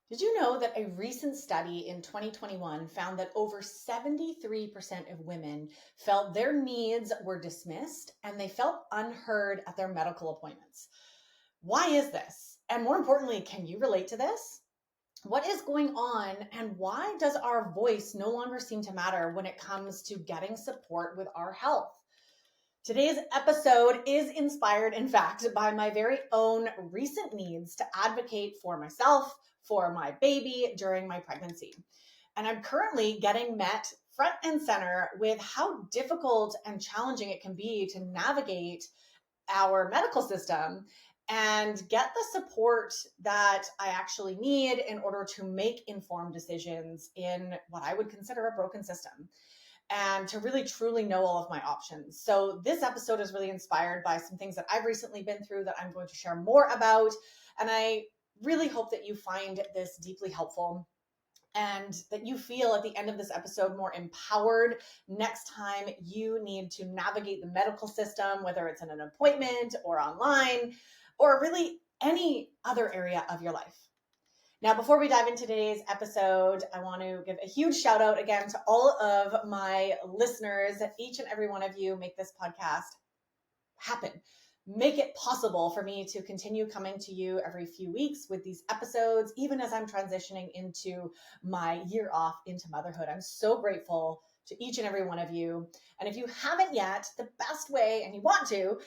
Did you know that a recent study in 2021 found that over 73% of women felt their needs were dismissed and they felt unheard at their medical appointments? Why is this? And more importantly, can you relate to this? What is going on, and why does our voice no longer seem to matter when it comes to getting support with our health? Today's episode is inspired, in fact, by my very own recent needs to advocate for myself, for my baby during my pregnancy. And I'm currently getting met front and center with how difficult and challenging it can be to navigate our medical system and get the support that I actually need in order to make informed decisions in what I would consider a broken system, and to really truly know all of my options. So this episode is really inspired by some things that I've recently been through that I'm going to share more about. And I really hope that you find this deeply helpful and that you feel at the end of this episode more empowered next time you need to navigate the medical system, whether it's in an appointment or online or really any other area of your life. Now, before we dive into today's episode, I want to give a huge shout out again to all of my listeners. Each and every one of you make this podcast happen. Make it possible for me to continue coming to you every few weeks with these episodes, even as I'm transitioning into my year off into motherhood. I'm so grateful to each and every one of you. And if you haven't yet, the best way, and you want to,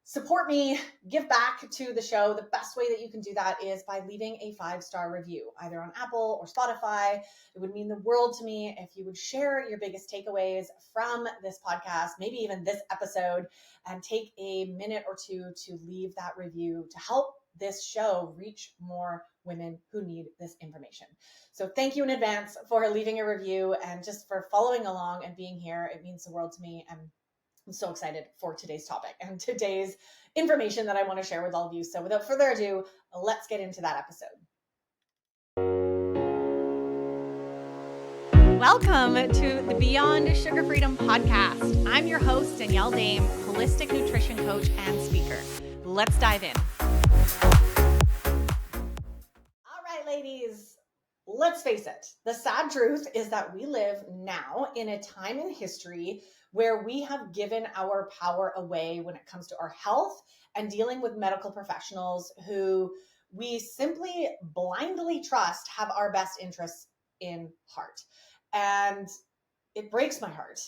support me, give back to the show. The best way that you can do that is by leaving a 5-star review, either on Apple or Spotify. It would mean the world to me if you would share your biggest takeaways from this podcast, maybe even this episode, and take a minute or two to leave that review to help this show reach more women who need this information. So thank you in advance for leaving a review and just for following along and being here. It means the world to me. And I'm so excited for today's topic and today's information that I want to share with all of you. So without further ado, let's get into that episode. Welcome to the Beyond Sugar Freedom podcast. I'm your host, Danielle Dame, holistic nutrition coach and speaker. Let's dive in. All right, ladies, let's face it. The sad truth is that we live now in a time in history where we have given our power away when it comes to our health and dealing with medical professionals who we simply blindly trust have our best interests in heart. And it breaks my heart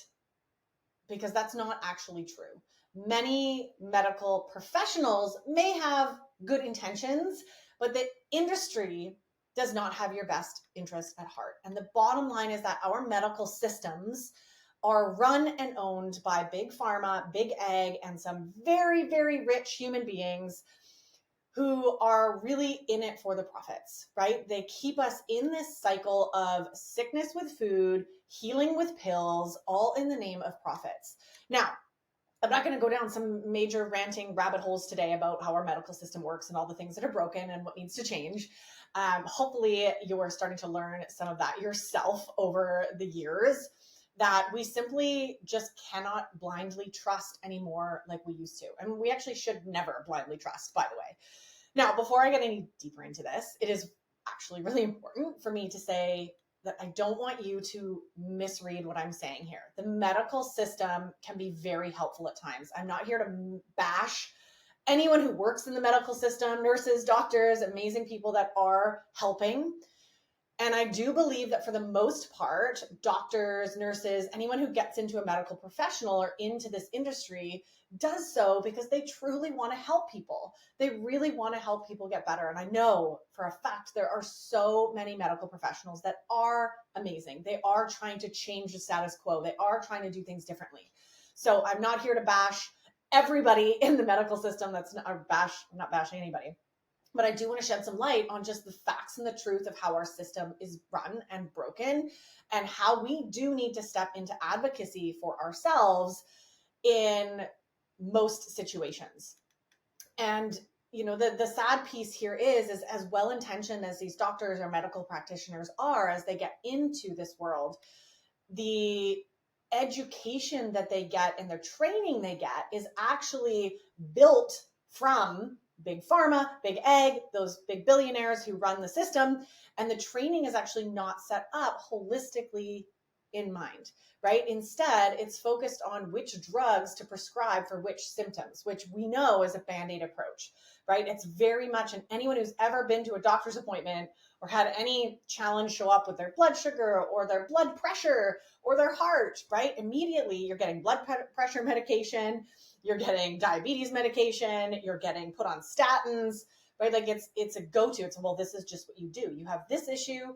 because that's not actually true. Many medical professionals may have good intentions, but the industry does not have your best interest at heart. And the bottom line is that our medical systems are run and owned by big pharma, big ag, and some very, very rich human beings who are really in it for the profits, right? They keep us in this cycle of sickness with food, healing with pills, all in the name of profits. Now, I'm not going to go down some major ranting rabbit holes today about how our medical system works and all the things that are broken and what needs to change. Hopefully, you're starting to learn some of that yourself over the years, that we simply just cannot blindly trust anymore like we used to. And we actually should never blindly trust, by the way. Now, before I get any deeper into this, it is actually really important for me to say that I don't want you to misread what I'm saying here. The medical system can be very helpful at times. I'm not here to bash anyone who works in the medical system, nurses, doctors, amazing people that are helping. And I do believe that for the most part, doctors, nurses, anyone who gets into a medical professional or into this industry does so because they truly want to help people. They really want to help people get better. And I know for a fact there are so many medical professionals that are amazing. They are trying to change the status quo. They are trying to do things differently. So I'm not here to bash everybody in the medical system. I'm not bashing anybody. But I do want to shed some light on just the facts and the truth of how our system is run and broken, and how we do need to step into advocacy for ourselves in most situations. And, you know, the sad piece here is as well-intentioned as these doctors or medical practitioners are, as they get into this world, the education that they get and the training they get is actually built from big pharma, big ag, those big billionaires who run the system. And the training is actually not set up holistically in mind, right? Instead, it's focused on which drugs to prescribe for which symptoms, which we know is a Band-Aid approach, right? It's very much, and anyone who's ever been to a doctor's appointment or had any challenge show up with their blood sugar or their blood pressure or their heart, right? Immediately you're getting blood pressure medication, you're getting diabetes medication, you're getting put on statins, right? Like it's a go-to. It's, well, this is just what you do. You have this issue,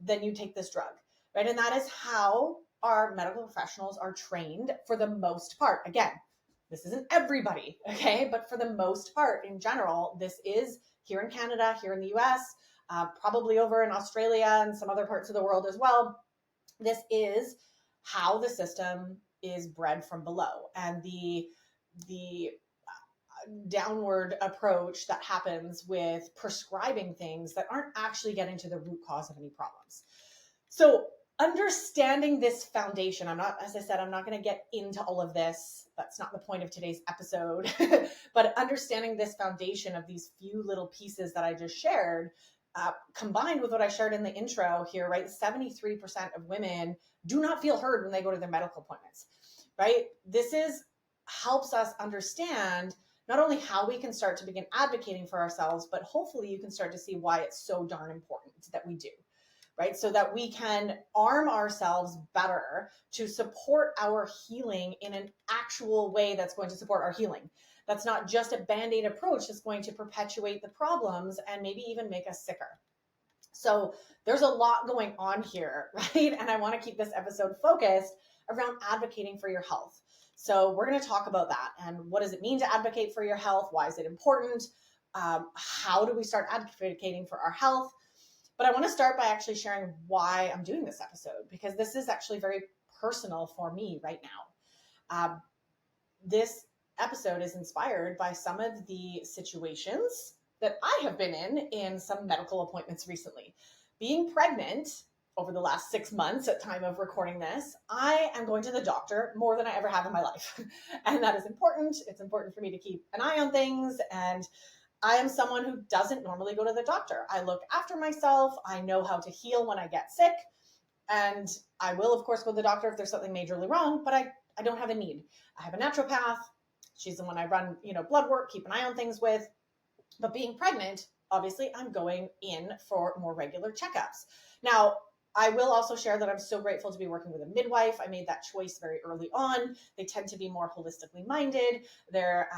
then you take this drug, right? And that is how our medical professionals are trained for the most part. Again, this isn't everybody, okay? But for the most part, in general, this is here in Canada, here in the US, probably over in Australia and some other parts of the world as well. This is how the system is bred from below. And the downward approach that happens with prescribing things that aren't actually getting to the root cause of any problems. So understanding this foundation, as I said, I'm not going to get into all of this. That's not the point of today's episode, but understanding this foundation of these few little pieces that I just shared, combined with what I shared in the intro here, right? 73% of women do not feel heard when they go to their medical appointments, right? This helps us understand not only how we can start to begin advocating for ourselves, but hopefully you can start to see why it's so darn important that we do, right? So that we can arm ourselves better to support our healing in an actual way that's going to support our healing. That's not just a Band-Aid approach that's going to perpetuate the problems and maybe even make us sicker. So there's a lot going on here, right? And I want to keep this episode focused around advocating for your health. So we're going to talk about that and what does it mean to advocate for your health? Why is it important? How do we start advocating for our health? But I want to start by actually sharing why I'm doing this episode, because this is actually very personal for me right now. This episode is inspired by some of the situations that I have been in some medical appointments recently. Being pregnant over the last 6 months at time of recording this, I am going to the doctor more than I ever have in my life. And that is important. It's important for me to keep an eye on things. And I am someone who doesn't normally go to the doctor. I look after myself. I know how to heal when I get sick. And I will, of course, go to the doctor if there's something majorly wrong, but I don't have a need. I have a naturopath. She's the one I run, blood work, keep an eye on things with. But being pregnant, obviously, I'm going in for more regular checkups. Now, I will also share that I'm so grateful to be working with a midwife. I made that choice very early on. They tend to be more holistically minded. They're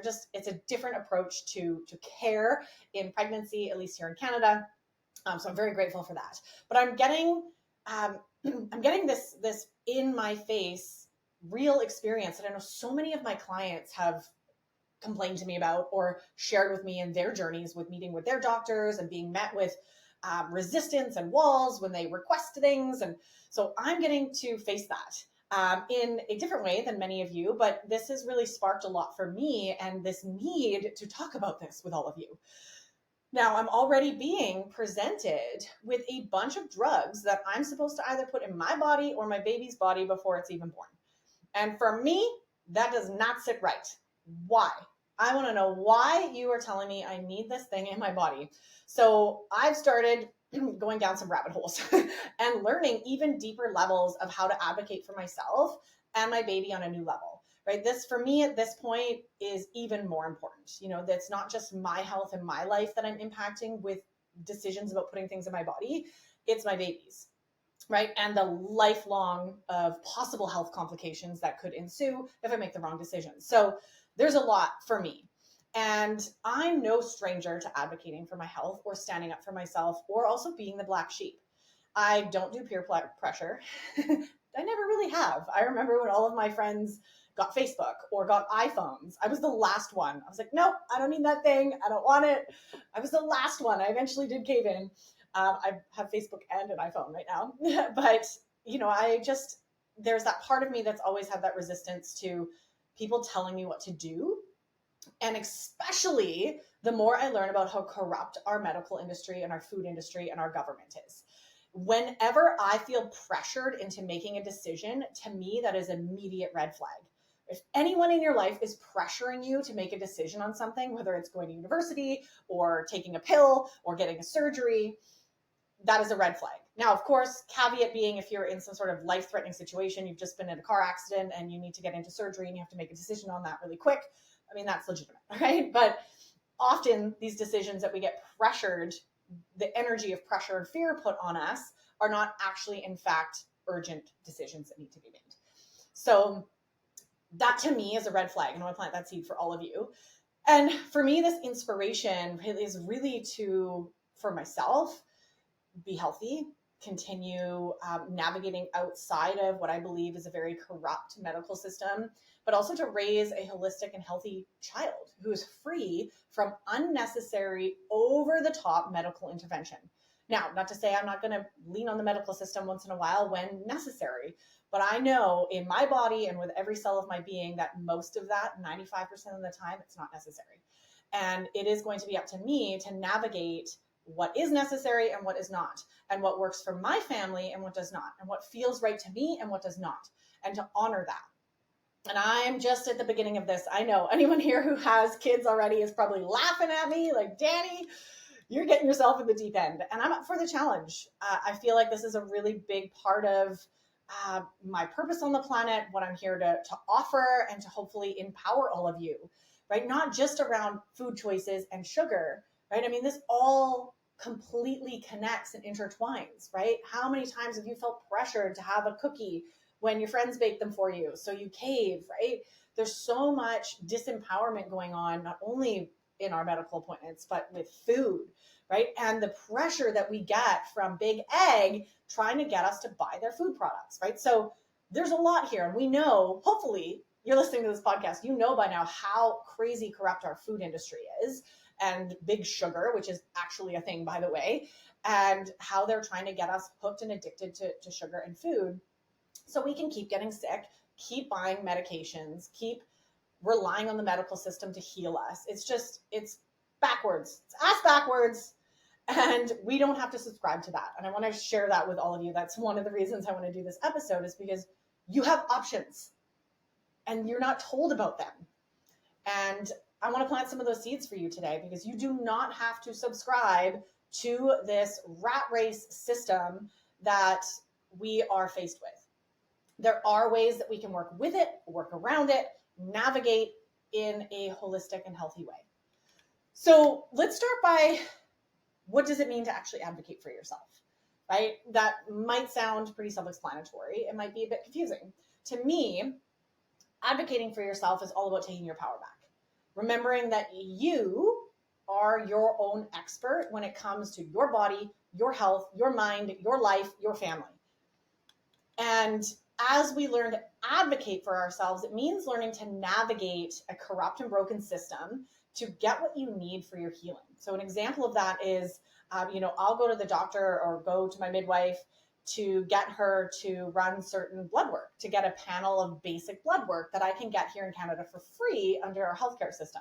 just, it's a different approach to care in pregnancy, at least here in Canada. So I'm very grateful for that. But I'm getting this in my face real experience that I know so many of my clients have complained to me about or shared with me in their journeys with meeting with their doctors and being met with resistance and walls when they request things. And so I'm getting to face that in a different way than many of you, but this has really sparked a lot for me and this need to talk about this with all of you. Now, I'm already being presented with a bunch of drugs that I'm supposed to either put in my body or my baby's body before it's even born. And for me, that does not sit right. Why? I want to know why you are telling me I need this thing in my body. So I've started going down some rabbit holes and learning even deeper levels of how to advocate for myself and my baby on a new level, right? This, for me at this point, is even more important. That's not just my health and my life that I'm impacting with decisions about putting things in my body. It's my baby's, right? And the lifelong of possible health complications that could ensue if I make the wrong decisions. So there's a lot for me. And I'm no stranger to advocating for my health or standing up for myself or also being the black sheep. I don't do peer pressure. I never really have. I remember when all of my friends got Facebook or got iPhones. I was the last one. I was like, nope, I don't need that thing. I don't want it. I was the last one. I eventually did cave in. I have Facebook and an iPhone right now. But, there's that part of me that's always had that resistance to people telling me what to do. And especially the more I learn about how corrupt our medical industry and our food industry and our government is. Whenever I feel pressured into making a decision, to me, that is an immediate red flag, If anyone in your life is pressuring you to make a decision on something, whether it's going to university or taking a pill or getting a surgery, that is a red flag. Now, of course, caveat being if you're in some sort of life-threatening situation, you've just been in a car accident and you need to get into surgery and you have to make a decision on that really quick, I mean, that's legitimate, right? But often these decisions that we get pressured, the energy of pressure and fear put on us are not actually, in fact, urgent decisions that need to be made. So that to me is a red flag. And I want to plant that seed for all of you. And for me, this inspiration really is really to, for myself, be healthy, continue navigating outside of what I believe is a very corrupt medical system, but also to raise a holistic and healthy child who is free from unnecessary, over-the-top medical intervention. Now, not to say I'm not going to lean on the medical system once in a while when necessary, but I know in my body and with every cell of my being that most of that, 95% of the time, it's not necessary. And it is going to be up to me to navigate what is necessary and what is not, and what works for my family and what does not, and what feels right to me and what does not, and to honor that. And I'm just at the beginning of this. I know anyone here who has kids already is probably laughing at me like, Danny, you're getting yourself in the deep end. And I'm up for the challenge. I feel like this is a really big part of my purpose on the planet, what I'm here to offer and to hopefully empower all of you, right? Not just around food choices and sugar, right? I mean, this all completely connects and intertwines, right? How many times have you felt pressured to have a cookie when your friends bake them for you? So you cave, right? There's so much disempowerment going on, not only in our medical appointments, but with food, right? And the pressure that we get from Big Ag trying to get us to buy their food products, right? So there's a lot here. And we know, hopefully, you're listening to this podcast, you know by now how crazy corrupt our food industry is, and big sugar, which is actually a thing, by the way, and how they're trying to get us hooked and addicted to sugar and food so we can keep getting sick, keep buying medications, keep relying on the medical system to heal us. It's backwards. It's ass backwards. And we don't have to subscribe to that. And I want to share that with all of you. That's one of the reasons I want to do this episode, is because you have options and you're not told about them. And I want to plant some of those seeds for you today, because you do not have to subscribe to this rat race system that we are faced with. There are ways that we can work with it, work around it, navigate in a holistic and healthy way. So let's start by, what does it mean to actually advocate for yourself, right? That might sound pretty self-explanatory. It might be a bit confusing. To me, advocating for yourself is all about taking your power back. Remembering that you are your own expert when it comes to your body, your health, your mind, your life, your family. And as we learn to advocate for ourselves, it means learning to navigate a corrupt and broken system to get what you need for your healing. So an example of that is, I'll go to the doctor or go to my midwife to get her to run certain blood work, to get a panel of basic blood work that I can get here in Canada for free under our healthcare system.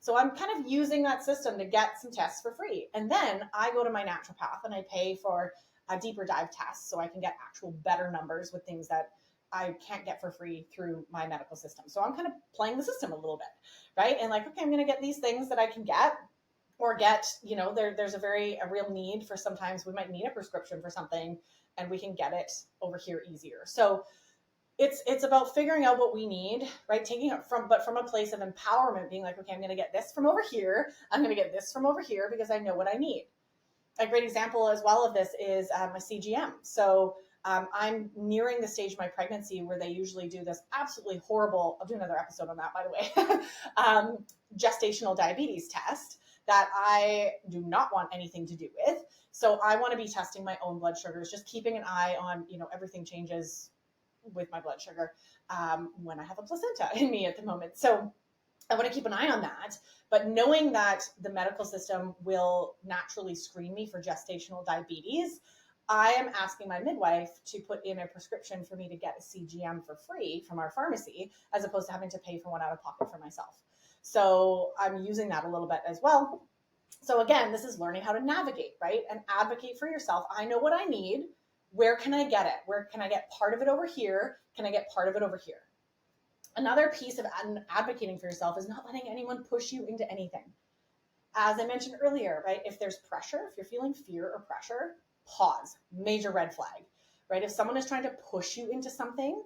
So I'm kind of using that system to get some tests for free. And then I go to my naturopath and I pay for a deeper dive test so I can get actual better numbers with things that I can't get for free through my medical system. So I'm kind of playing the system a little bit, right? And like, okay, I'm going to get these things that I can get, or get, there's a real need for, sometimes we might need a prescription for something and we can get it over here easier. So it's about figuring out what we need, right? Taking it from a place of empowerment, being like, okay, I'm going to get this from over here. I'm going to get this from over here because I know what I need. A great example as well of this is a CGM. So I'm nearing the stage of my pregnancy where they usually do this absolutely horrible, I'll do another episode on that, by the way, gestational diabetes test that I do not want anything to do with. So I want to be testing my own blood sugars, just keeping an eye on, everything changes with my blood sugar when I have a placenta in me at the moment. So I want to keep an eye on that, but knowing that the medical system will naturally screen me for gestational diabetes, I am asking my midwife to put in a prescription for me to get a CGM for free from our pharmacy, as opposed to having to pay for one out of pocket for myself. So I'm using that a little bit as well. So again, this is learning how to navigate, right? And advocate for yourself. I know what I need. Where can I get it? Where can I get part of it over here? Can I get part of it over here? Another piece of advocating for yourself is not letting anyone push you into anything. As I mentioned earlier, right? If there's pressure, if you're feeling fear or pressure, pause. Major red flag, right? If someone is trying to push you into something,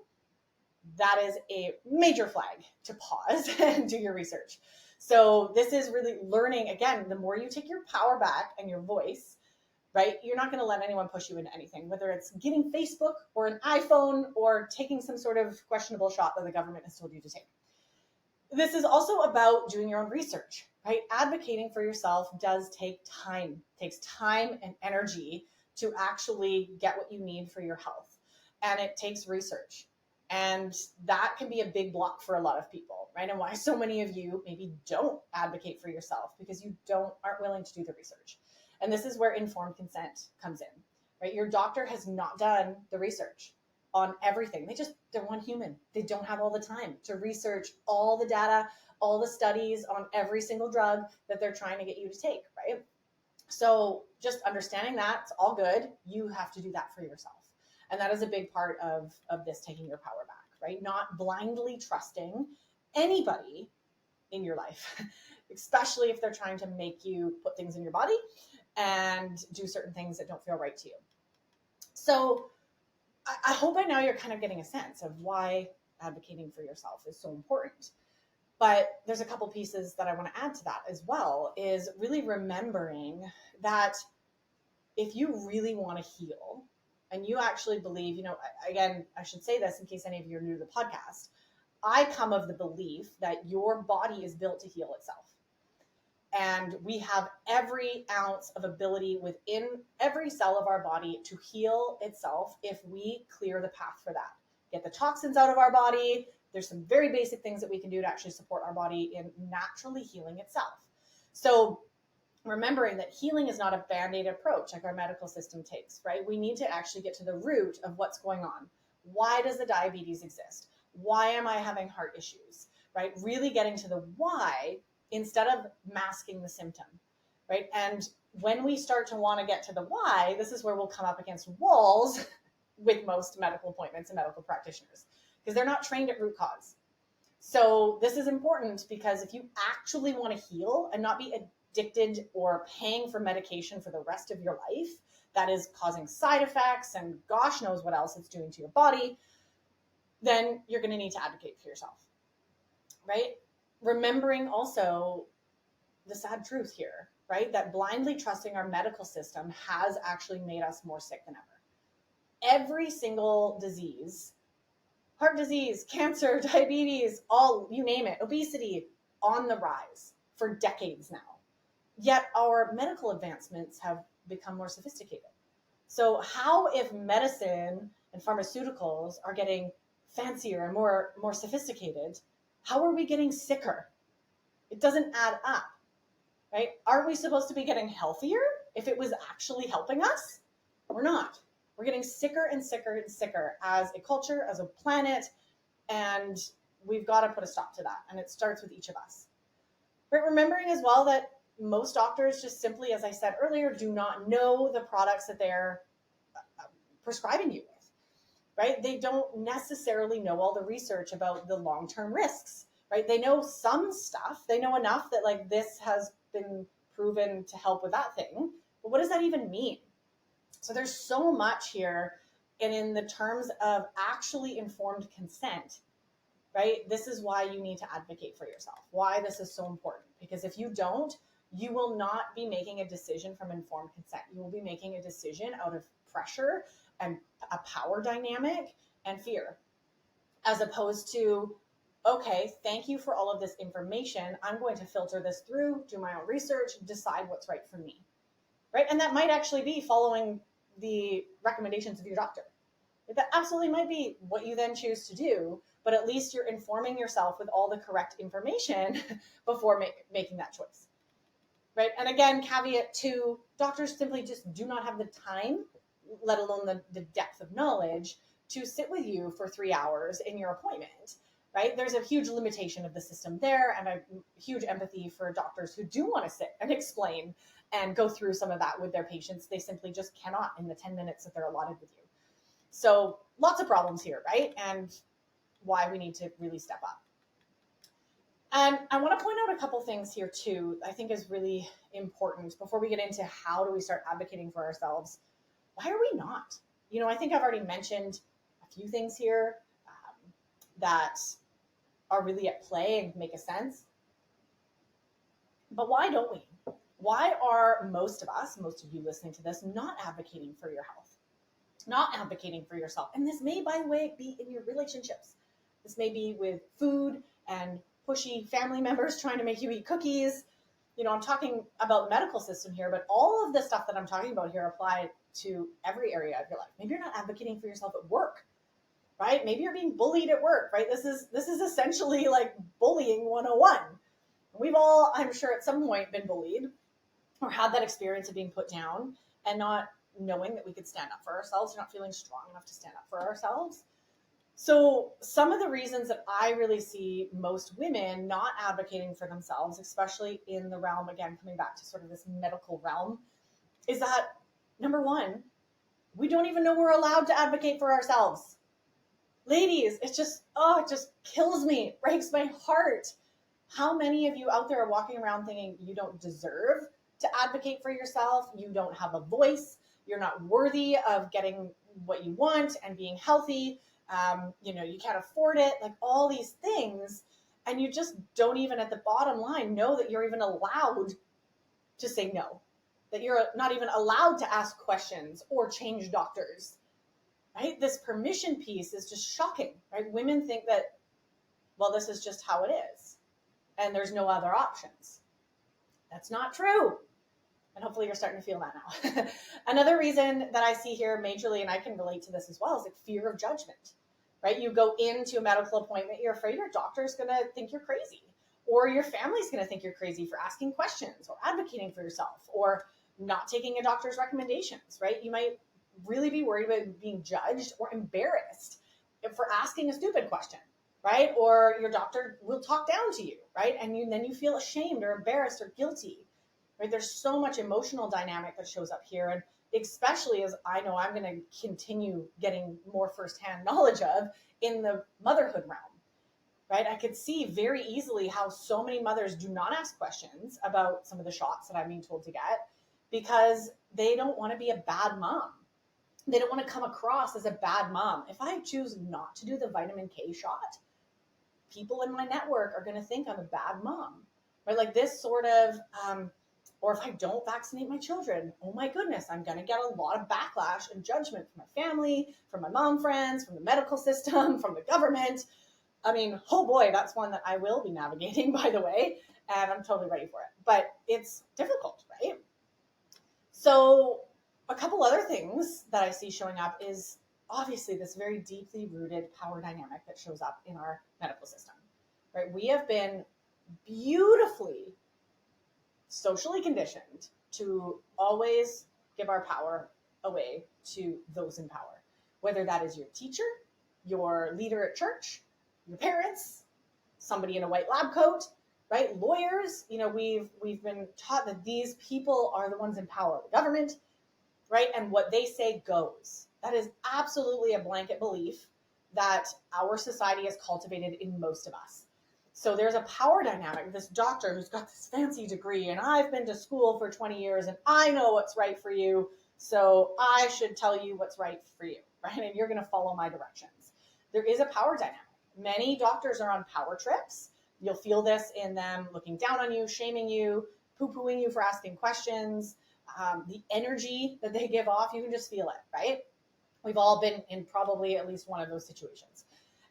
that is a major flag to pause and do your research. So this is really learning, again, the more you take your power back and your voice, right? You're not going to let anyone push you into anything, whether it's getting Facebook or an iPhone or taking some sort of questionable shot that the government has told you to take. This is also about doing your own research, right? Advocating for yourself does take time, it takes time and energy to actually get what you need for your health. And it takes research. And that can be a big block for a lot of people, right? And why so many of you maybe don't advocate for yourself because you aren't willing to do the research. And this is where informed consent comes in, right? Your doctor has not done the research on everything. They're one human. They don't have all the time to research all the data, all the studies on every single drug that they're trying to get you to take, right? So just understanding that, it's all good. You have to do that for yourself. And that is a big part of this taking your power back, right? Not blindly trusting anybody in your life, especially if they're trying to make you put things in your body and do certain things that don't feel right to you. So I hope by now you're kind of getting a sense of why advocating for yourself is so important. But there's a couple pieces that I want to add to that as well, is really remembering that if you really want to heal and you actually believe, again, I should say this in case any of you are new to the podcast, I come of the belief that your body is built to heal itself. And we have every ounce of ability within every cell of our body to heal itself if we clear the path for that. Get the toxins out of our body. There's some very basic things that we can do to actually support our body in naturally healing itself. So remembering that healing is not a band-aid approach like our medical system takes, right? We need to actually get to the root of what's going on. Why does the diabetes exist? Why am I having heart issues, right? Really getting to the why instead of masking the symptom, right? And when we start to want to get to the why, this is where we'll come up against walls with most medical appointments and medical practitioners because they're not trained at root cause. So this is important because if you actually want to heal and not be addicted or paying for medication for the rest of your life that is causing side effects and gosh knows what else it's doing to your body, then you're going to need to advocate for yourself, right? Remembering also the sad truth here, right? That blindly trusting our medical system has actually made us more sick than ever. Every single disease, heart disease, cancer, diabetes, all, you name it, obesity, on the rise for decades now. Yet our medical advancements have become more sophisticated. So how, if medicine and pharmaceuticals are getting fancier and more sophisticated, how are we getting sicker? It doesn't add up, right? Aren't we supposed to be getting healthier if it was actually helping us? We're not. We're getting sicker and sicker and sicker as a culture, as a planet, and we've got to put a stop to that. And it starts with each of us. But remembering as well that most doctors just simply, as I said earlier, do not know the products that they're prescribing you with, right? They don't necessarily know all the research about the long-term risks, right? They know some stuff. They know enough that like this has been proven to help with that thing. But what does that even mean? So there's so much here. And in the terms of actually informed consent, right? This is why you need to advocate for yourself, why this is so important. Because if you don't, you will not be making a decision from informed consent. You will be making a decision out of pressure and a power dynamic and fear, as opposed to, okay, thank you for all of this information. I'm going to filter this through, do my own research, decide what's right for me, right? And that might actually be following the recommendations of your doctor. That absolutely might be what you then choose to do, but at least you're informing yourself with all the correct information before making that choice, right? And again, caveat two, doctors simply just do not have the time, let alone the depth of knowledge to sit with you for 3 hours in your appointment, right? There's a huge limitation of the system there, and a huge empathy for doctors who do want to sit and explain and go through some of that with their patients. They simply just cannot in the 10 minutes that they're allotted with you. So lots of problems here, right? And why we need to really step up. And I want to point out a couple things here too, I think is really important before we get into how do we start advocating for ourselves. Why are we not? I think I've already mentioned a few things here that are really at play and make a sense. But why don't we? Why are most of us, most of you listening to this, not advocating for your health, not advocating for yourself? And this may, by the way, be in your relationships. This may be with food and pushy family members trying to make you eat cookies. I'm talking about the medical system here, but all of the stuff that I'm talking about here apply to every area of your life. Maybe you're not advocating for yourself at work, right? Maybe you're being bullied at work, right? This is essentially like bullying 101. We've all, I'm sure, at some point been bullied or had that experience of being put down and not knowing that we could stand up for ourselves, or not feeling strong enough to stand up for ourselves. So some of the reasons that I really see most women not advocating for themselves, especially in the realm, again, coming back to sort of this medical realm, is that number one, we don't even know we're allowed to advocate for ourselves. Ladies, it just kills me, it breaks my heart. How many of you out there are walking around thinking you don't deserve to advocate for yourself? You don't have a voice. You're not worthy of getting what you want and being healthy. You can't afford it, like all these things. And you just don't even at the bottom line know that you're even allowed to say no, that you're not even allowed to ask questions or change doctors, right? This permission piece is just shocking, right? Women think that, well, this is just how it is and there's no other options. That's not true. And hopefully you're starting to feel that now. Another reason that I see here majorly, and I can relate to this as well, is like fear of judgment, right? You go into a medical appointment, you're afraid your doctor's going to think you're crazy, or your family's going to think you're crazy for asking questions or advocating for yourself or not taking a doctor's recommendations, right? You might really be worried about being judged or embarrassed for asking a stupid question, right? Or your doctor will talk down to you, right? And then you feel ashamed or embarrassed or guilty, right? There's so much emotional dynamic that shows up here. And especially as I know I'm going to continue getting more firsthand knowledge of in the motherhood realm, right? I could see very easily how so many mothers do not ask questions about some of the shots that I'm being told to get because they don't want to be a bad mom. They don't want to come across as a bad mom. If I choose not to do the vitamin K shot, people in my network are going to think I'm a bad mom, right? Like this sort of, or if I don't vaccinate my children, oh my goodness, I'm going to get a lot of backlash and judgment from my family, from my mom friends, from the medical system, from the government. I mean, oh boy, that's one that I will be navigating, by the way, and I'm totally ready for it. But it's difficult, right? So a couple other things that I see showing up is obviously this very deeply rooted power dynamic that shows up in our medical system, right? We have been beautifully socially conditioned to always give our power away to those in power, whether that is your teacher, your leader at church, your parents, somebody in a white lab coat, right? Lawyers, we've been taught that these people are the ones in power, the government, right? And what they say goes. That is absolutely a blanket belief that our society has cultivated in most of us. So there's a power dynamic. This doctor who's got this fancy degree, and I've been to school for 20 years, and I know what's right for you, so I should tell you what's right for you, right? And you're going to follow my directions. There is a power dynamic. Many doctors are on power trips. You'll feel this in them looking down on you, shaming you, poo-pooing you for asking questions. The energy that they give off, you can just feel it, right? We've all been in probably at least one of those situations.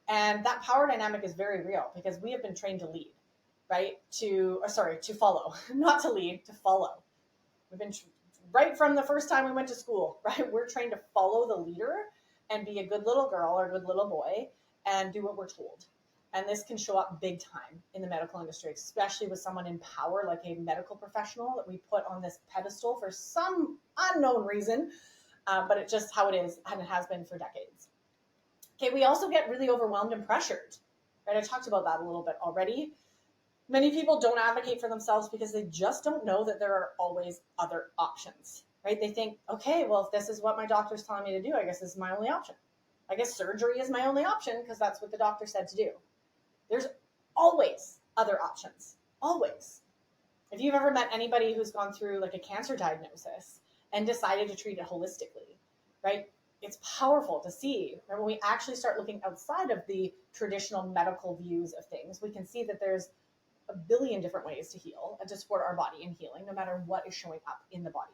And that power dynamic is very real because we have been trained to lead, right? To follow, not to lead, to follow. We've been right from the first time we went to school, right? We're trained to follow the leader and be a good little girl or a good little boy and do what we're told. And this can show up big time in the medical industry, especially with someone in power, like a medical professional that we put on this pedestal for some unknown reason, but it's just how it is, and it has been for decades. Okay, we also get really overwhelmed and pressured, right? I talked about that a little bit already. Many people don't advocate for themselves because they just don't know that there are always other options, right? They think, okay, well, if this is what my doctor's telling me to do, I guess this is my only option. I guess surgery is my only option because that's what the doctor said to do. There's always other options, always. If you've ever met anybody who's gone through like a cancer diagnosis and decided to treat it holistically, right? It's powerful to see. And when we actually start looking outside of the traditional medical views of things, we can see that there's a billion different ways to heal and to support our body in healing, no matter what is showing up in the body.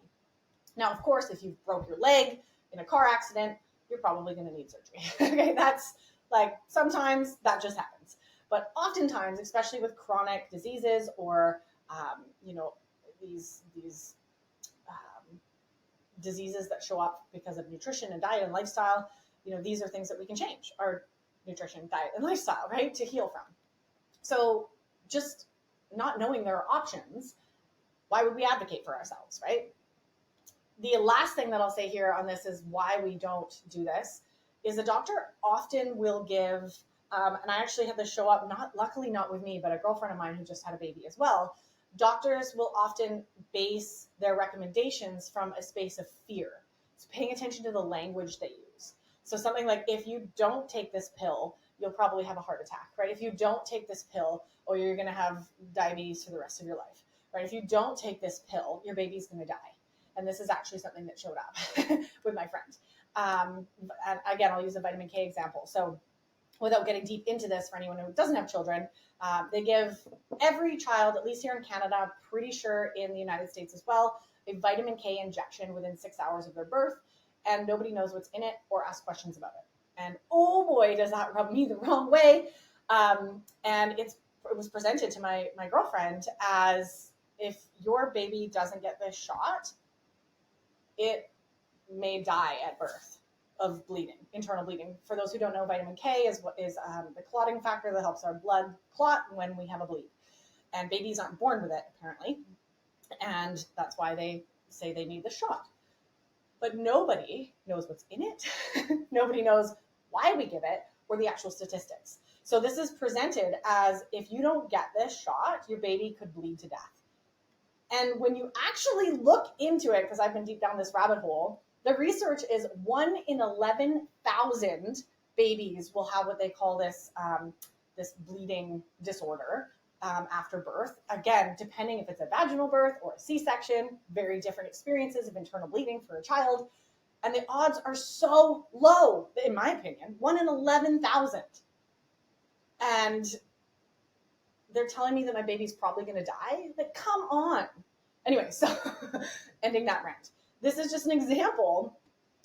Now, of course, if you broke your leg in a car accident, you're probably going to need surgery. Okay, that's like sometimes that just happens. But oftentimes, especially with chronic diseases or these diseases that show up because of nutrition and diet and lifestyle, these are things that we can change our nutrition, diet, and lifestyle, right, to heal from. So just not knowing there are options, why would we advocate for ourselves, right? The last thing that I'll say here on this is why we don't do this is a doctor often will give, and I actually had this show up, luckily not with me, but a girlfriend of mine who just had a baby as well. Doctors will often base their recommendations from a space of fear. So paying attention to the language they use. So something like, if you don't take this pill, you'll probably have a heart attack, right? If you don't take this pill, or you're going to have diabetes for the rest of your life, right? If you don't take this pill, your baby's going to die. And this is actually something that showed up with my friend. And again, I'll use a vitamin K example. So without getting deep into this, for anyone who doesn't have children, they give every child, at least here in Canada, pretty sure in the United States as well, a vitamin K injection within 6 hours of their birth, and nobody knows what's in it or asks questions about it. And oh boy, does that rub me the wrong way. And it was presented to my girlfriend as, if your baby doesn't get this shot, it may die at birth of bleeding, internal bleeding. For those who don't know, vitamin K is the clotting factor that helps our blood clot when we have a bleed. And babies aren't born with it, apparently. And that's why they say they need the shot. But nobody knows what's in it. Nobody knows why we give it or the actual statistics. So this is presented as, if you don't get this shot, your baby could bleed to death. And when you actually look into it, because I've been deep down this rabbit hole, the research is 1 in 11,000 babies will have what they call this bleeding disorder after birth. Again, depending if it's a vaginal birth or a C-section, very different experiences of internal bleeding for a child. And the odds are so low, in my opinion, 1 in 11,000. And they're telling me that my baby's probably going to die. Like, come on. Anyway, so ending that rant. This is just an example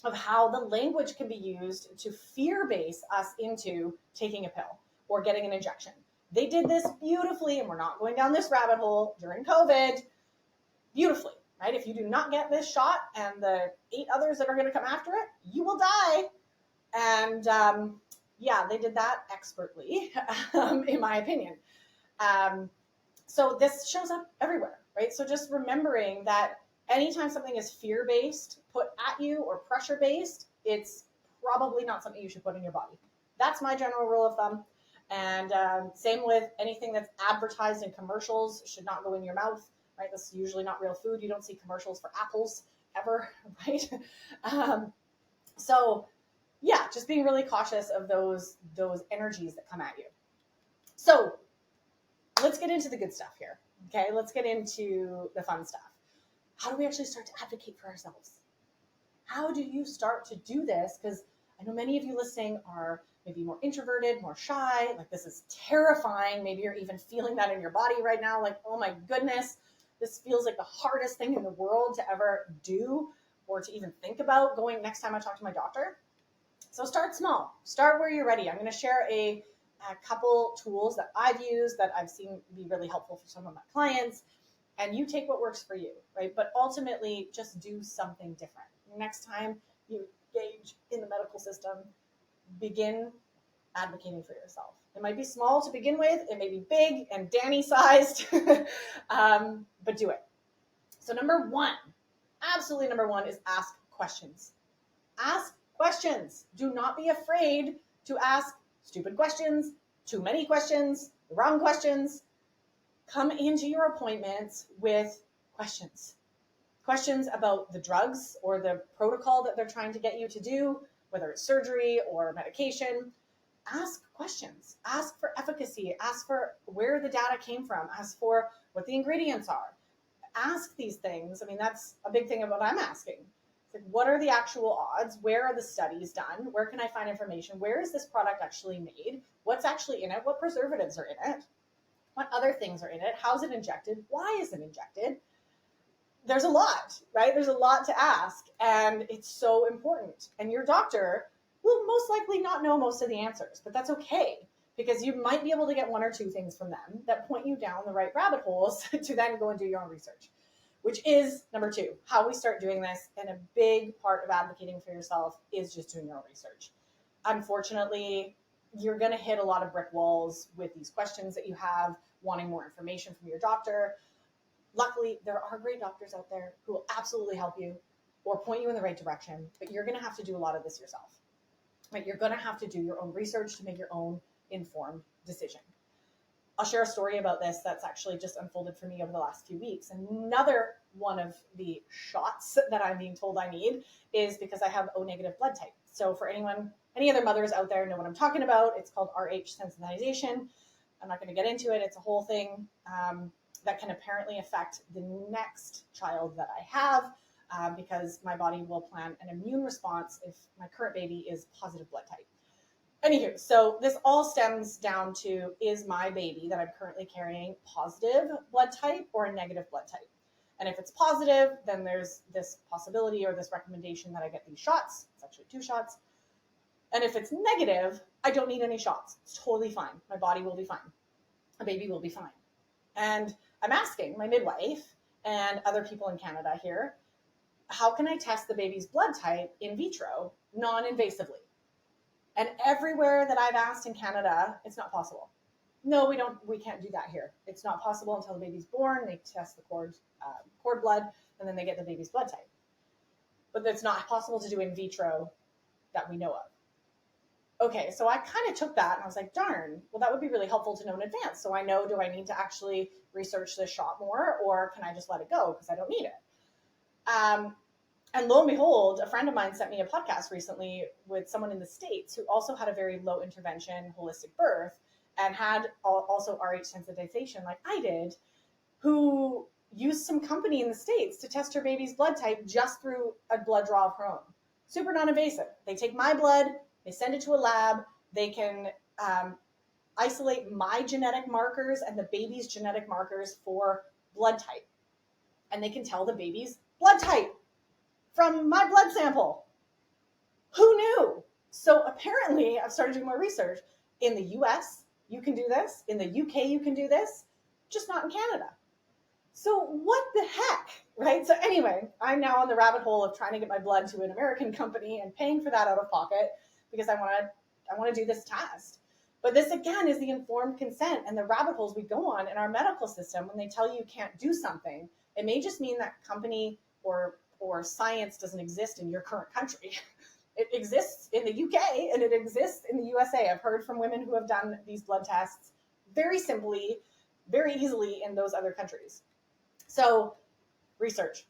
of how the language can be used to fear-base us into taking a pill or getting an injection. They did this beautifully, and we're not going down this rabbit hole during COVID, beautifully, right? If you do not get this shot and the 8 others that are going to come after it, you will die. And they did that expertly, in my opinion. So this shows up everywhere, right? So just remembering that anytime something is fear-based, put at you, or pressure-based, it's probably not something you should put in your body. That's my general rule of thumb. And same with anything that's advertised in commercials should not go in your mouth, right? That's usually not real food. You don't see commercials for apples ever, right? Just being really cautious of those energies that come at you. So let's get into the good stuff here. Okay, let's get into the fun stuff. How do we actually start to advocate for ourselves? How do you start to do this? Because I know many of you listening are maybe more introverted, more shy. Like, this is terrifying. Maybe you're even feeling that in your body right now. Like, oh my goodness, this feels like the hardest thing in the world to ever do or to even think about going next time I talk to my doctor. So start small. Start where you're ready. I'm going to share a couple tools that I've used that I've seen be really helpful for some of my clients. And you take what works for you, right? But ultimately, just do something different. Next time you engage in the medical system, begin advocating for yourself. It might be small to begin with. It may be big and Danny-sized, but do it. So number one, absolutely number one, is ask questions. Ask questions. Do not be afraid to ask stupid questions, too many questions, the wrong questions. Come into your appointments with questions. Questions about the drugs or the protocol that they're trying to get you to do, whether it's surgery or medication. ask questions, ask for efficacy, ask for where the data came from, ask for what the ingredients are. Ask these things. I mean, that's a big thing of what I'm asking. It's like, what are the actual odds? Where are the studies done? Where can I find information? Where is this product actually made? What's actually in it? What preservatives are in it? What other things are in it? How's it injected? Why is it injected? There's a lot, right? There's a lot to ask, and it's so important. And your doctor will most likely not know most of the answers, but that's okay, because you might be able to get one or two things from them that point you down the right rabbit holes to then go and do your own research, which is number two, how we start doing this. And a big part of advocating for yourself is just doing your own research. Unfortunately, you're going to hit a lot of brick walls with these questions that you have, wanting more information from your doctor. Luckily, there are great doctors out there who will absolutely help you or point you in the right direction, but you're going to have to do a lot of this yourself. Right? You're going to have to do your own research to make your own informed decision. I'll share a story about this that's actually just unfolded for me over the last few weeks. Another one of the shots that I'm being told I need is because I have O negative blood type. So for any other mothers out there know what I'm talking about. It's called Rh sensitization. I'm not going to get into it. It's a whole thing that can apparently affect the next child that I have, because my body will plant an immune response if my current baby is positive blood type. Anywho, so this all stems down to, is my baby that I'm currently carrying positive blood type or a negative blood type? And if it's positive, then there's this possibility or this recommendation that I get these shots. It's actually 2 shots. And if it's negative, I don't need any shots. It's totally fine. My body will be fine. My baby will be fine. And I'm asking my midwife and other people in Canada here, how can I test the baby's blood type in vitro, non-invasively? And everywhere that I've asked in Canada, it's not possible. No, we can't do that here. It's not possible until the baby's born. They test the cord blood, and then they get the baby's blood type. But it's not possible to do in vitro that we know of. Okay, so I kind of took that and I was like, darn, well, that would be really helpful to know in advance. So I know, do I need to actually research this shot more, or can I just let it go because I don't need it? And lo and behold, a friend of mine sent me a podcast recently with someone in the States who also had a very low intervention holistic birth and had also Rh sensitization like I did, who used some company in the States to test her baby's blood type just through a blood draw of her own. Super non-invasive. They take my blood, they send it to a lab, they can isolate my genetic markers and the baby's genetic markers for blood type. And they can tell the baby's blood type from my blood sample. Who knew? So apparently, I've started doing more research. In the US, you can do this. In the UK, you can do this, just not in Canada. So what the heck, right? So anyway, I'm now on the rabbit hole of trying to get my blood to an American company and paying for that out of pocket because I want to do this test. But this, again, is the informed consent and the rabbit holes we go on in our medical system when they tell you can't do something. It may just mean that company or science doesn't exist in your current country. It exists in the UK and it exists in the USA. I've heard from women who have done these blood tests very simply, very easily in those other countries. So research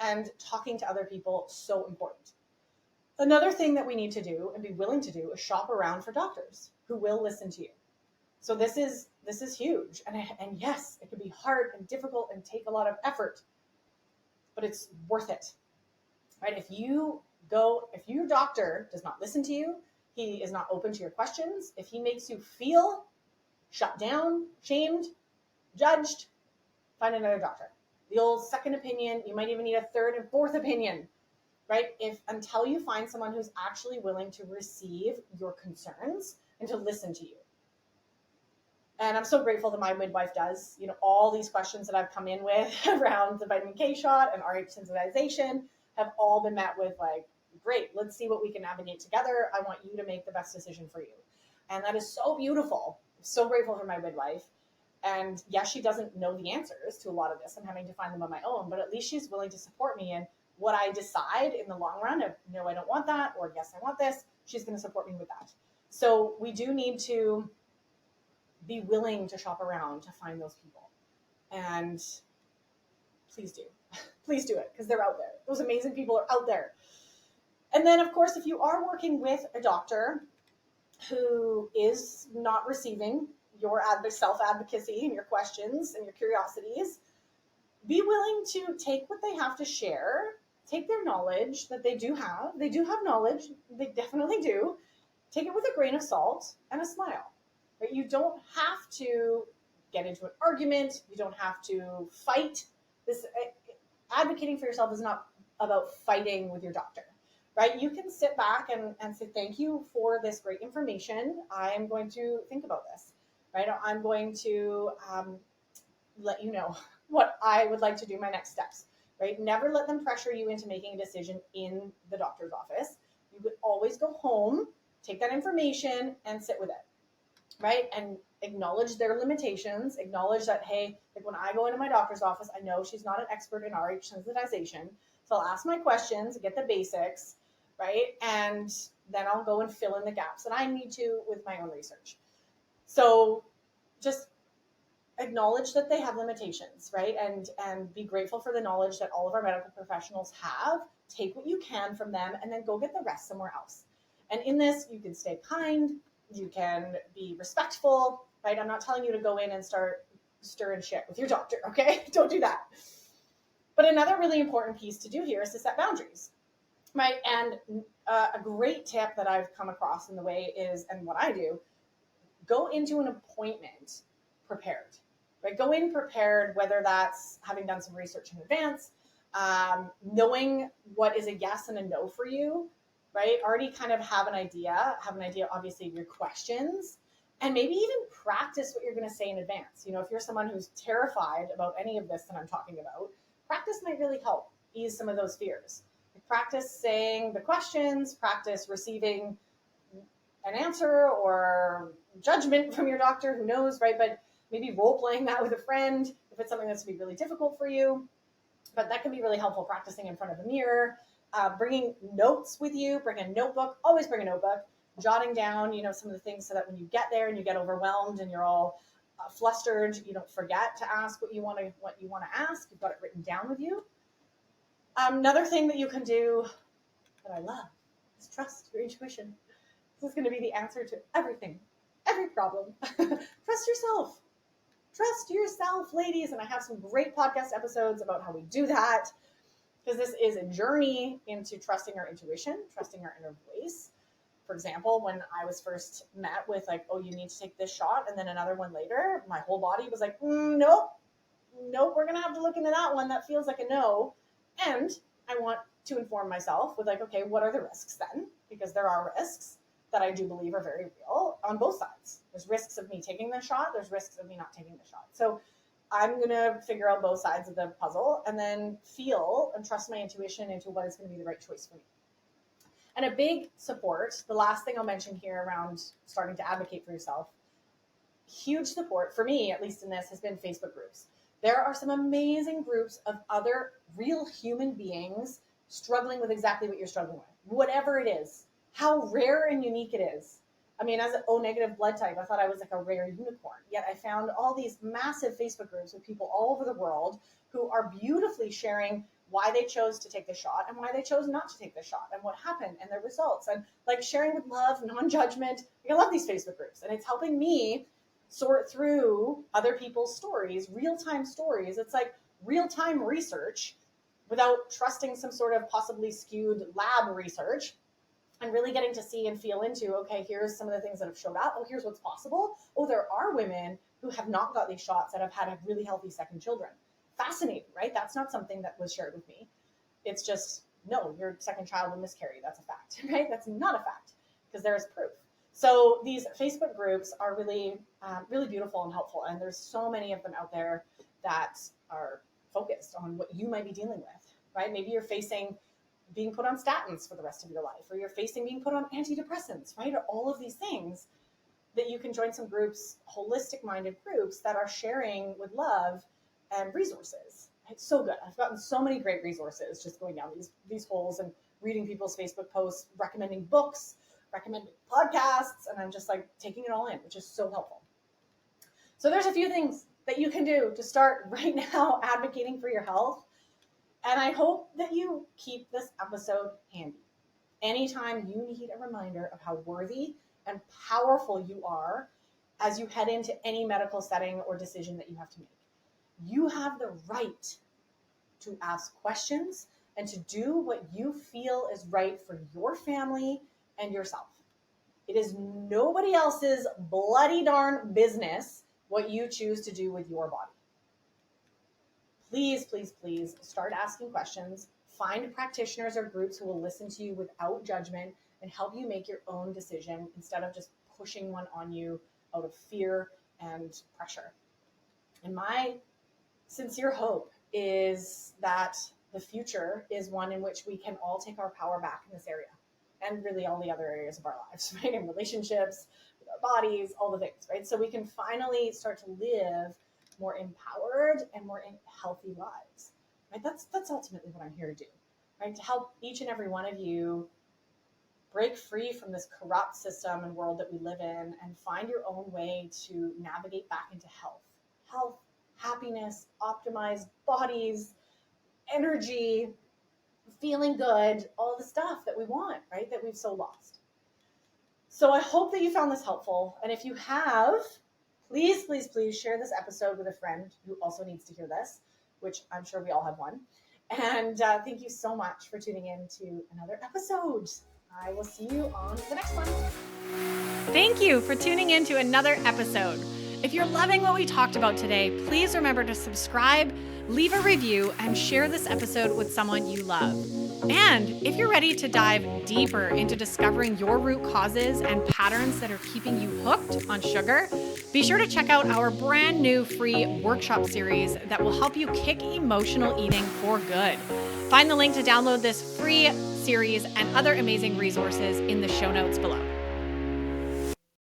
and talking to other people, so important. Another thing that we need to do and be willing to do is shop around for doctors who will listen to you. So this is huge. And yes, it can be hard and difficult and take a lot of effort, but it's worth it, right? If your doctor does not listen to you, he is not open to your questions, if he makes you feel shut down, shamed, judged, find another doctor. The old second opinion, you might even need a third and fourth opinion, right? Until you find someone who's actually willing to receive your concerns and to listen to you. And I'm so grateful that my midwife does. All these questions that I've come in with around the vitamin K shot and Rh sensitization have all been met with like, great, let's see what we can navigate together. I want you to make the best decision for you. And that is so beautiful. I'm so grateful for my midwife. And yes, she doesn't know the answers to a lot of this. I'm having to find them on my own, but at least she's willing to support me in what I decide in the long run of, no, I don't want that, or yes, I want this. She's going to support me with that. So we do need to be willing to shop around to find those people. And please do. Please do it, because they're out there. Those amazing people are out there. And then, of course, if you are working with a doctor, who is not receiving your self-advocacy and your questions and your curiosities, be willing to take what they have to share, take their knowledge that they do have. They do have knowledge, they definitely do. Take it with a grain of salt and a smile. Right? You don't have to get into an argument. You don't have to fight. This advocating for yourself is not about fighting with your doctor, right? You can sit back and say, thank you for this great information. I'm going to think about this, right? I'm going to let you know what I would like to do my next steps, right? Never let them pressure you into making a decision in the doctor's office. You would always go home, take that information and sit with it, right? And acknowledge their limitations, acknowledge that, hey, like when I go into my doctor's office, I know she's not an expert in RH sensitization. So I'll ask my questions, get the basics, right? And then I'll go and fill in the gaps that I need to with my own research. So just acknowledge that they have limitations, right? And be grateful for the knowledge that all of our medical professionals have. Take what you can from them and then go get the rest somewhere else. And in this, you can stay kind, you can be respectful, right? I'm not telling you to go in and start stirring shit with your doctor, okay? Don't do that. But another really important piece to do here is to set boundaries, right? And a great tip that I've come across in the way is, and what I do, go into an appointment prepared, right? Go in prepared, whether that's having done some research in advance, knowing what is a yes and a no for you, right? Already kind of have an idea obviously of your questions, and maybe even practice what you're going to say in advance. You know, if you're someone who's terrified about any of this that I'm talking about, practice might really help ease some of those fears. Practice saying the questions, practice receiving an answer or judgment from your doctor, who knows, right? But maybe role playing that with a friend if it's something that's going to be really difficult for you. But that can be really helpful, practicing in front of the mirror, bringing notes with you, bring a notebook, always bring a notebook, jotting down, you know, some of the things so that when you get there and you get overwhelmed and you're all flustered, you don't forget to ask what you want to ask. You've got it written down with you. Another thing that you can do that I love is trust your intuition. This is going to be the answer to everything, every problem. Trust yourself. Trust yourself, ladies. And I have some great podcast episodes about how we do that, because this is a journey into trusting our intuition, trusting our inner voice. For example, when I was first met with like, oh, you need to take this shot, and then another one later, my whole body was like, nope, we're going to have to look into that one. That feels like a no. And I want to inform myself with like, okay, what are the risks then? Because there are risks that I do believe are very real on both sides. There's risks of me taking the shot. There's risks of me not taking the shot. So I'm going to figure out both sides of the puzzle and then feel and trust my intuition into what is going to be the right choice for me. And a big support, the last thing I'll mention here around starting to advocate for yourself, huge support for me, at least in this, has been Facebook groups. There are some amazing groups of other real human beings struggling with exactly what you're struggling with, whatever it is, how rare and unique it is. I mean, as an O negative blood type, I thought I was like a rare unicorn. Yet I found all these massive Facebook groups with people all over the world who are beautifully sharing why they chose to take the shot and why they chose not to take the shot and what happened and their results, and like sharing with love, non-judgment. I love these Facebook groups, and it's helping me sort through other people's stories, real-time stories. It's like real-time research without trusting some sort of possibly skewed lab research, and really getting to see and feel into, okay, here's some of the things that have showed up. Oh, here's what's possible. Oh, there are women who have not got these shots that have had a really healthy second children. Fascinating, right? That's not something that was shared with me. It's just, no, your second child will miscarry. That's a fact, right? That's not a fact, because there is proof. So these Facebook groups are really, really beautiful and helpful. And there's so many of them out there that are focused on what you might be dealing with, right? Maybe you're facing being put on statins for the rest of your life, or you're facing being put on antidepressants, right? Or all of these things that you can join some groups, holistic minded groups that are sharing with love and resources. It's so good. I've gotten so many great resources just going down these holes and reading people's Facebook posts, recommending books, recommending podcasts, and I'm just like taking it all in, which is so helpful. So there's a few things that you can do to start right now advocating for your health. And I hope that you keep this episode handy. Anytime you need a reminder of how worthy and powerful you are as you head into any medical setting or decision that you have to make. You have the right to ask questions and to do what you feel is right for your family and yourself. It is nobody else's bloody darn business what you choose to do with your body. Please, please, please start asking questions. Find practitioners or groups who will listen to you without judgment and help you make your own decision instead of just pushing one on you out of fear and pressure. And my sincere hope is that the future is one in which we can all take our power back in this area and really all the other areas of our lives, right? In relationships, with our bodies, all the things, right? So we can finally start to live more empowered and more healthy lives, right? That's ultimately what I'm here to do, right? To help each and every one of you break free from this corrupt system and world that we live in and find your own way to navigate back into health, happiness, optimized bodies, energy, feeling good, all the stuff that we want, right? That we've so lost. So I hope that you found this helpful. And if you have, please, please, please share this episode with a friend who also needs to hear this, which I'm sure we all have one. And thank you so much for tuning in to another episode. I will see you on the next one. Thank you for tuning in to another episode. If you're loving what we talked about today, please remember to subscribe, leave a review, and share this episode with someone you love. And if you're ready to dive deeper into discovering your root causes and patterns that are keeping you hooked on sugar, be sure to check out our brand new free workshop series that will help you kick emotional eating for good. Find the link to download this free series and other amazing resources in the show notes below.